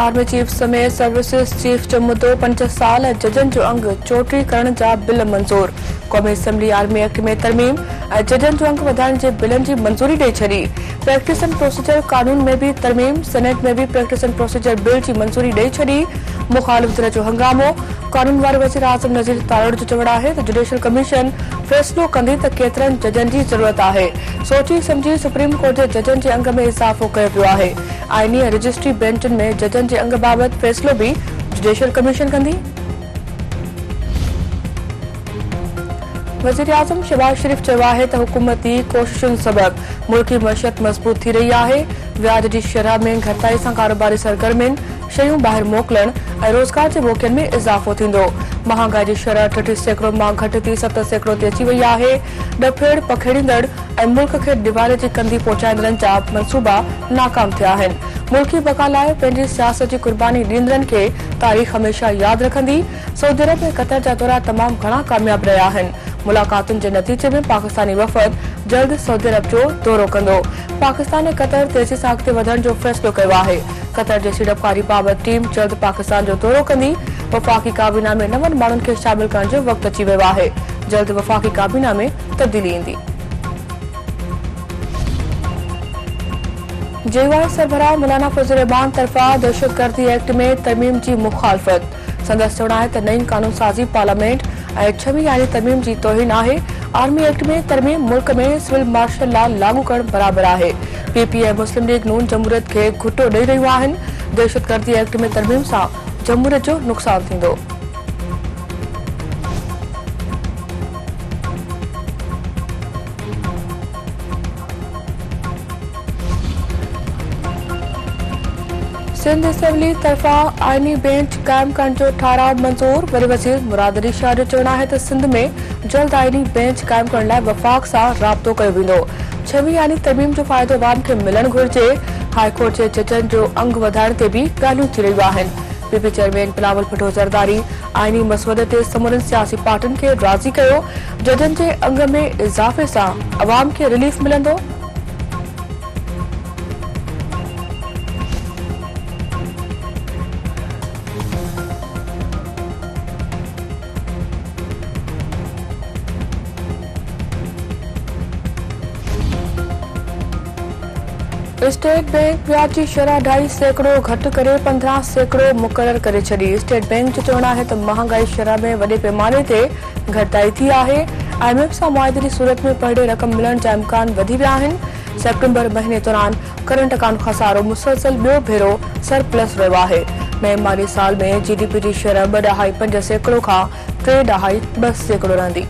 Army chief समेत services chief जो मुद्दो 5 साल जजन जो अंग चोटी करण जा बिल मंजूर। क़ौमी असेंबली आर्मी एक्ट में तरमीम जजन जो अंग वधाइण जे बिलन जी मंजूरी ॾेई छॾी। प्रैक्टिस एंड प्रोसीजर कानून में भी तरमीम, सेनेट में भी प्रैक्टिस एंड प्रोसीजर बिल जी मंजूरी ॾेई छॾी। मुखालिफ धिर जो हंगामो। कानून वारे वज़ीर आज़म नज़ीर तारड़ जो चवणु आहे त जुडिशियल कमीशन फ़ैसिलो कंदी त केतिरनि जजनि जी ज़रूरत आहे। सोची समझी सुप्रीम कोर्ट जे जजनि जे अंग में इज़ाफ़ो कयो पियो आहे। आईनी ऐं रजिस्ट्री बेंचुनि में जजनि जे अंग बाबति फ़ैसिलो भी जुडिशियल कमीशन कंदी। वज़ीर आज़म शहबाज शरीफ चयो आहे त हुकूमती कोशिशुनि सबबि मुल्की मइशत मज़बूत थी रही आहे। व्याज जी शरह में घटाई सां कारोबारी सरगर्मियुनि शयूं ॿाहिरि मोकिलण ऐं रोज़गार जे मौक़नि में इज़ाफ़ो थींदो। महांगाई जी शरह 38% मां घटि थी 7% ते अची वई आहे। डफेड़ पखेड़ींदड़ ऐं मुल्क खे दिवाले जी कंदी पहुचाईंदड़नि जा मंसूबा नाकाम थिया आहिनि। मुल्की बका लाइ पंहिंजी सियासत जी कुर्बानी ॾींदड़नि खे तारीख़ हमेशह यादि रखंदी। सऊदी अरब ऐं कतर जा दौरा तमामु घणा कामयाब रहिया आहिनि। मुलाक़ातुनि जे नतीजे में पाकिस्तानी वफ़द जल्द सऊदी अरब जो दौरो कंदो। पाकिस्तान ऐं कतर तेज़ी सां अॻिते वधण जो फ़ैसिलो कयो आहे। कतर जे सीड़पकारी बाबति टीम जल्द पाकिस्तान जो दौरो कंदी। वफ़ाक़ी काबीना में 9 माण्हुनि खे शामिल करण जो वक़्तु अची वियो आहे। जल्द वफ़ाक़ी काबीना में तब्दीली ईंदी। जेवाई सरबराह मौलाना फज़ल रहमान तरफ़ां दहशतगर्दी एक्ट में तरमीम जी मुखालफ़त। संदसि चवणु आहे त नई कानून साज़ी पार्लियामेंट ऐं 6वीं आईनी तरमीम जी तौहीन आहे। आर्मी एक्ट में तरमीम मुल्क में सिविल मार्शल लॉ लागू करण बराबर आहे। पीपी ऐं मुस्लिम लीग नून जमहूरियत खे घुटो ॾेई रहियूं आहिनि। दहशतगर्दी एक्ट में तरमीम सां जमहूरियत जो नुक़सान थींदो। सिंध असेंबली तरफ़ां आईनी बेंच क़ाइम करण जो ठाराव मंज़ूर। वरी वज़ीर मुराद अली शाह जो चवणु आहे त सिंध में जल्द आईनी बेंच क़ाइम करण लाइ वफ़ाक़ सां राब्तो कयो वेंदो। 6वीं आईनी तरमीम जो फ़ाइदो अवाम खे मिलणु घुरिजे। हाई कोर्ट जे जजनि जो अंग वधाइण ते भी ॻाल्हियूं थी रहियूं आहिनि। पीपी चेयरमैन बिलावल भुट्टो ज़रदारी आईनी मसवदे ते समूरनि सियासी पार्टियुनि खे राज़ी कयो। जजनि जे अंग में इज़ाफ़े सां अवाम खे रिलीफ मिलंदो। स्टेट बैंक ब्याज जी शरह 2.5% घटि करे 15% मुक़रर करे छॾी। स्टेट बैंक जो चवणु आहे त महांगाई शरह में वॾे पैमाने ते घटाई थी आहे। IMF सां मुआहिदे जी सूरत में पहिरें रक़म मिलण जा इम्कान वधी विया आहिनि। सेप्टेम्बर महीने दौरान करंट अकाउंट खसारो मुसलसल ॿियो भेरो सरप्लस रहियो आहे। नए माली साल में GDP जी शरह 2.5% खां 3.2% रहंदी।